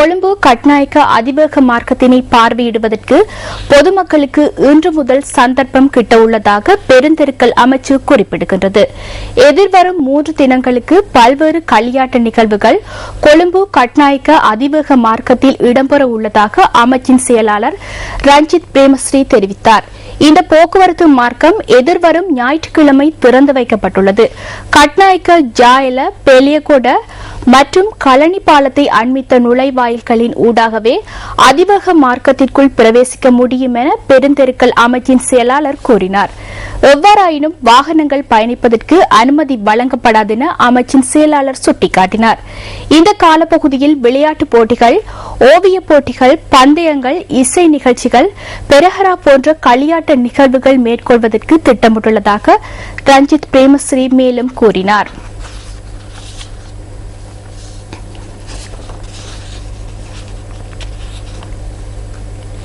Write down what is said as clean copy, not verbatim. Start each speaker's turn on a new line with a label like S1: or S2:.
S1: கொழும்பு கட்நாயக்க அதிவேக மார்க்கத்தினை பார்வையிடுவதற்கு பொதுமக்களுக்கு இன்று முதல் சந்தர்ப்பம் கிட்டவுள்ளதாக பெருந்தெருக்கள் அமைச்சு குறிப்பிடுகின்றது. எதிர்வரும் 3 தினங்களுக்கு பல்வேறு களியாட்ட நிகழ்வுகள் கொழும்பு கட்நாயக்க அதிவேக மார்க்கத்தில் இடம்பெற உள்ளதாக அமைச்சின் செயலாளர் ரஞ்சித் பிரேமஸ்ரீ தெரிவித்தார். இந்த போக்குவரத்து மார்க்கம் எதிர்வரும் ஞாயிற்றுக்கிழமை திறந்து வைக்கப்பட்டுள்ளது. கட்நாயக்க ஜாயல பெலியகொட மற்றும் களனி பாலத்தை அண்மித்த நுழைவாயில்களின் ஊடாகவே அதிவேக மார்க்கத்திற்குள் பிரவேசிக்க முடியும் என பெருந்தெருக்கள் அமைச்சின் செயலாளர் கூறினார். எவ்வாறாயினும் வாகனங்கள் பயணிப்பதற்கு அனுமதி வழங்கப்படாது என அமைச்சின் செயலாளர் சுட்டிக்காட்டினார். இந்த காலப்பகுதியில் விளையாட்டுப் போட்டிகள், ஓவியப் போட்டிகள், பந்தயங்கள், இசை நிகழ்ச்சிகள், பெரஹரா போன்ற களியாட்ட நிகழ்வுகள் மேற்கொள்வதற்கு திட்டமிட்டுள்ளதாக ரஞ்சித் பிரேமஸ்ரீ மேலும் கூறினார்.